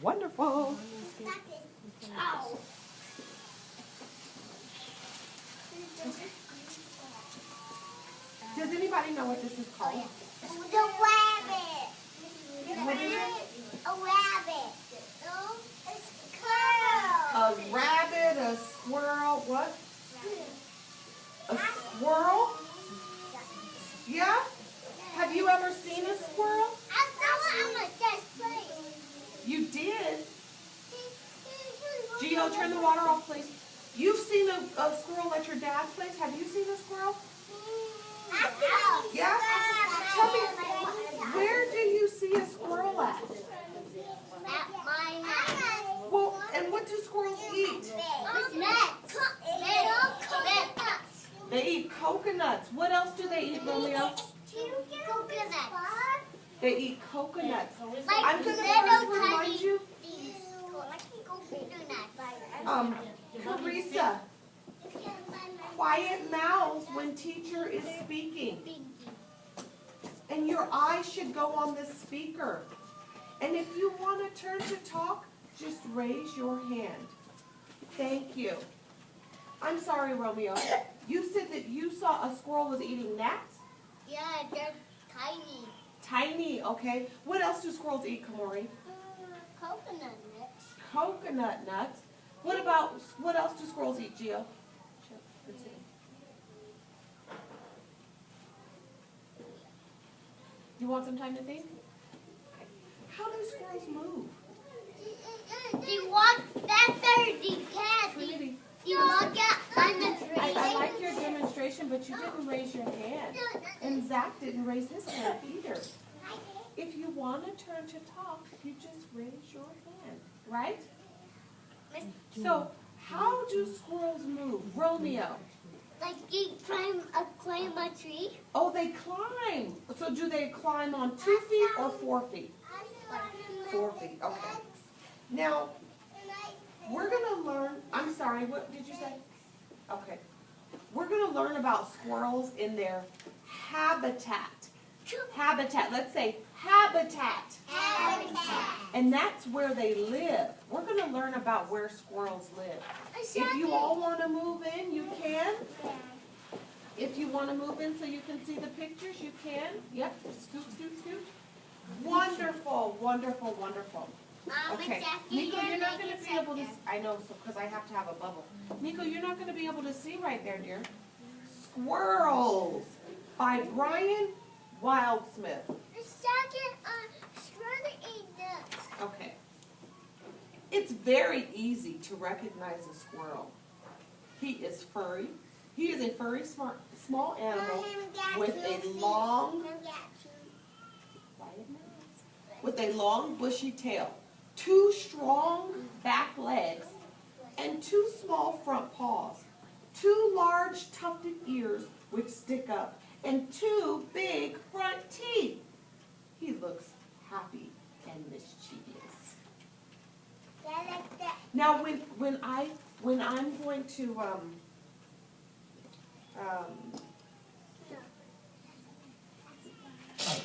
Wonderful. Ow. Does anybody know what this is called? The rabbit. What is it? A rabbit. No, a squirrel. A rabbit, a squirrel, what? A squirrel? Yeah? Have you ever seen a squirrel? I saw it on my dad's place. You did? Gio, turn the water off, please. You've seen a squirrel at your dad's place. Have you seen a squirrel? Yeah? Tell me, where do you see a squirrel at? At my house. Well, and what do squirrels eat? Nuts. They eat coconuts. What else do they eat, Romeo? Coconuts. They eat coconuts. Like I'm going to little first remind tiny you, coconuts. Carissa, quiet mouths when teacher is speaking. And your eyes should go on the speaker. And if you want to turn to talk, just raise your hand. Thank you. I'm sorry, Romeo. You said that you saw a squirrel was eating gnats? Yeah, they're tiny. Tiny, okay. What else do squirrels eat, Kamori? Coconut nuts. Coconut nuts. What else do squirrels eat, Gio? You want some time to think? Okay. How do squirrels move? They walk, that's the cat. Trinity, They walk out on the tree. I like your demonstration, but you didn't raise your hand. And Zach didn't raise his hand either. If you want to turn to talk, you just raise your hand, right? So, how do squirrels move? Romeo. Like you climb a tree. Oh, they climb. So do they climb on 2 feet or 4 feet? 4 feet, okay. Now, we're going to learn, I'm sorry, what did you say? Okay. We're going to learn about squirrels in their habitat. Habitat, let's say habitat. Habitat. And that's where they live. We're going to learn about where squirrels live. If you all want to move in, you can. If you want to move in so you can see the pictures, you can. Yep, scoot, scoot, scoot. Wonderful, wonderful, wonderful. Okay, Nico, you're not going to be able to, I know, because I have to have a bubble. Nico, you're not going to be able to see right there, dear. Squirrels by Brian Wildsmith. Okay. It's very easy to recognize a squirrel. He is furry. He is a furry, small animal with a long, bushy tail, 2 strong back legs, and 2 small front paws, 2 large tufted ears which stick up, and 2 big front teeth. He looks happy and mischievous. Now, when I'm going to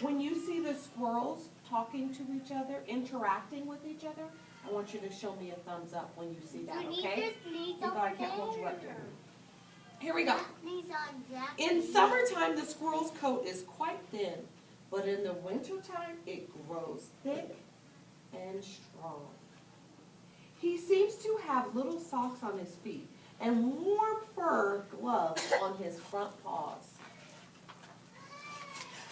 when you see the squirrels talking to each other, interacting with each other, I want you to show me a thumbs up when you see that, okay? Nico, I can't hold you up here. Here we go. In summertime, the squirrel's coat is quite thin, but in the wintertime, it grows thick and strong. He seems to have little socks on his feet and warm fur gloves on his front paws.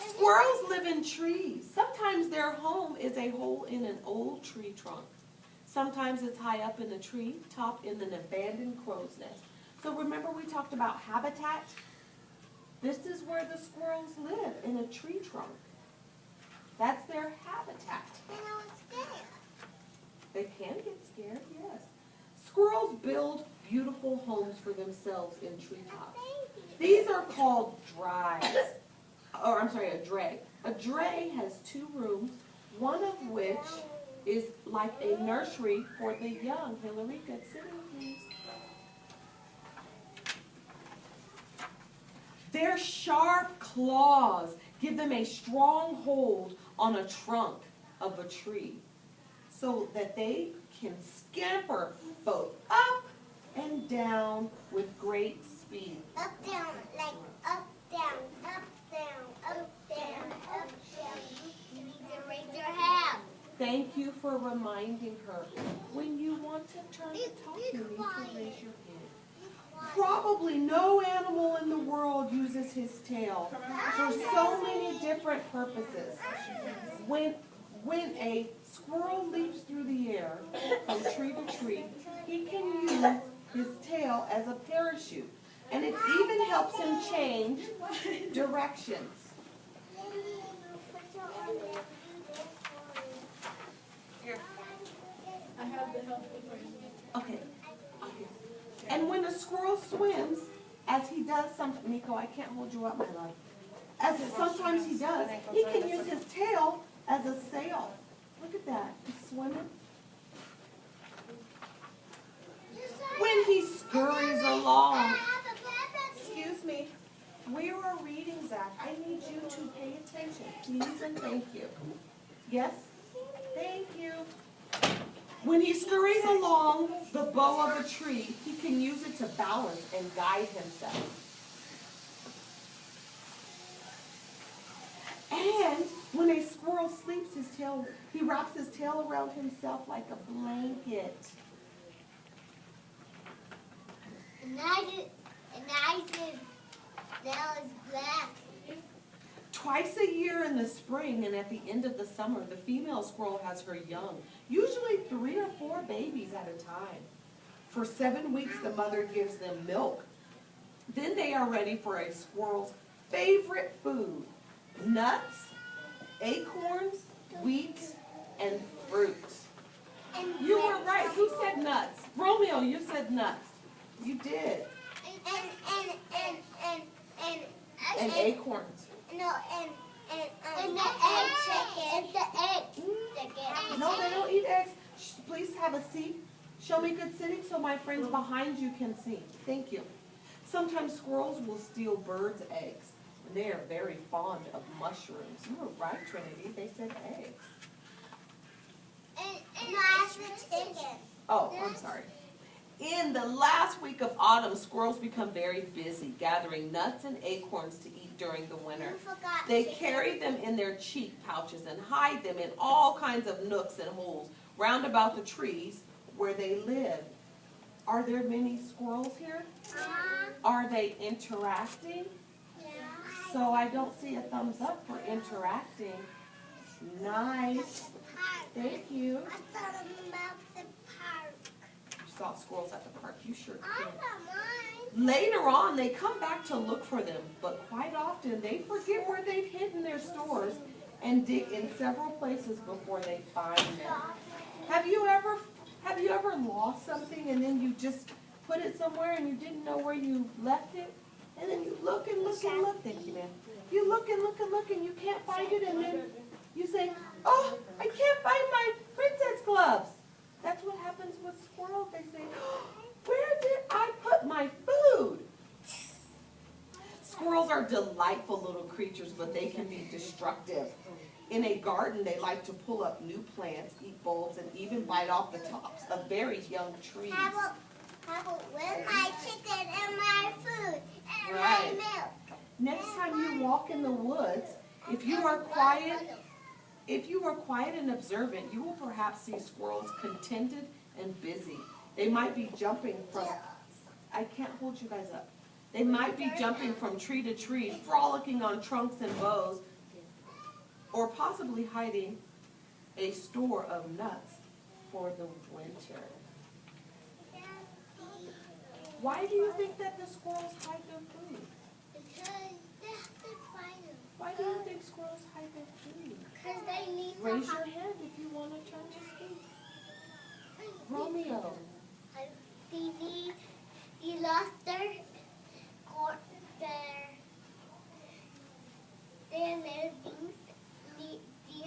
Squirrels live in trees. Sometimes their home is a hole in an old tree trunk. Sometimes it's high up in the tree top in an abandoned crow's nest. So remember we talked about habitat? This is where the squirrels live, in a tree trunk. That's their habitat. They can get scared, yes. Squirrels build beautiful homes for themselves in treetops. These are called drives. Or I'm sorry, a dray. A dray has 2 rooms, one of which is like a nursery for the young. Hillary, good sitting, please. Their sharp claws give them a strong hold on a trunk of a tree. so that they can scamper both up and down with great speed. Up, down, like up, down, up, down, up, down, up, down. You need to raise your hand. Thank you for reminding her. When you want to turn to talk, you need to raise your hand. Probably no animal in the world uses his tail for so many different purposes. When a squirrel leaps through the air from tree to tree, he can use his tail as a parachute. And it even helps him change directions. Here. I have the help with Okay. And when a squirrel swims, as he does Nico, I can't hold you up, my love. Sometimes he does, he can use his tail as a sail. Look at that, he's swimming. When he scurries along, excuse me, we are reading, Zach. I need you to pay attention, please and thank you. Yes? Thank you. When he scurries along the bough of a tree, he can use it to balance and guide himself. And when a squirrel sleeps, he wraps his tail around himself like a blanket. And I said, now it's black. Twice a year in the spring and at the end of the summer, the female squirrel has her young, usually 3 or 4 babies at a time. For 7 weeks, the mother gives them milk. Then they are ready for a squirrel's favorite food: nuts, acorns, wheat, and fruit. You were right. Who said nuts? Romeo, you said nuts. You did. And acorns. No, and the egg chicken. And the eggs. No, they don't eat eggs. Please have a seat. Show me good sitting so my friends behind you can see. Thank you. Sometimes squirrels will steal birds' eggs. They are very fond of mushrooms. You were right, Trinity. They said eggs. And last chicken. Oh, I'm sorry. In the last week of autumn, squirrels become very busy gathering nuts and acorns to eat during the winter. They carry them in their cheek pouches and hide them in all kinds of nooks and holes round about the trees where they live. Are there many squirrels here? Are they interacting? So I don't see a thumbs up for interacting. Nice. Thank you. I thought about the park. You saw squirrels at the park. You sure I did. got mine. Later on, they come back to look for them, but quite often they forget where they've hidden their stores and dig in several places before they find them. Have you ever lost something and then you just put it somewhere and you didn't know where you left it? And then you look and look and look. Thank you, ma'am. You look and look and look and you can't find it, and then you say, "Oh, I can't find my princess gloves." That's what happens with squirrels. They say, "Oh, where did I put my food?" Squirrels are delightful little creatures, but they can be destructive. In a garden, they like to pull up new plants, eat bulbs, and even bite off the tops of very young trees. How about with my chicken and my food and Right. my milk? Next time you walk in the woods, if you are quiet and observant, you will perhaps see squirrels contented and busy. They might be jumping from, I can't hold you guys up. They might be jumping from tree to tree, frolicking on trunks and boughs, or possibly hiding a store of nuts for the winter. Why do you think that the squirrels hide their food? Because they have to find them. Why do you think squirrels hide their food? Because they need to Raise your hand if you want to turn to speak. Romeo. They lost their things. They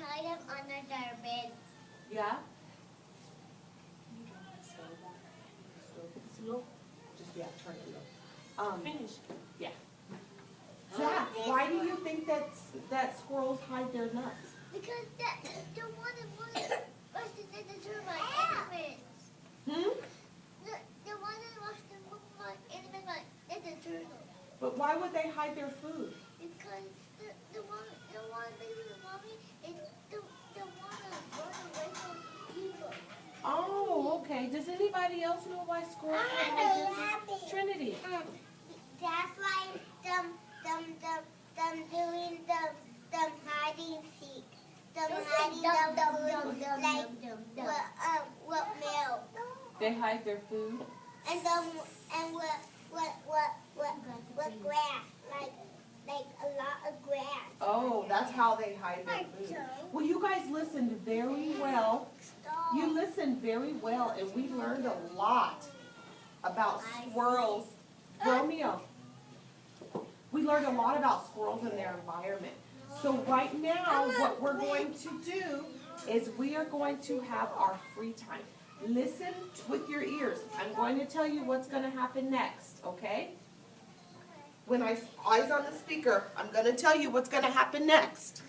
hide them under their beds. Yeah? Slow. Just, yeah, turn it low. Finish. Yeah. Zach, why do you think that squirrels hide their nuts? Because they want to put The one that wants to look like animals like it's a turtle. But why would they hide their food? Because the one baby with mommy is the one that run away from people. Oh, okay. Does anybody else know why squirrels would hide their food? Trinity. That's why them doing them hiding seek. Them hiding them food like what milk. They hide their food? And what grass, like a lot of grass. Oh, that's how they hide their food. Well, you guys listened very well. You listened very well, and we learned a lot about squirrels. Romeo, we learned a lot about squirrels and their environment. So right now, what we're going to do is we are going to have our free time. Listen with your ears. I'm going to tell you what's going to happen next, okay? When eyes on the speaker, I'm going to tell you what's going to happen next.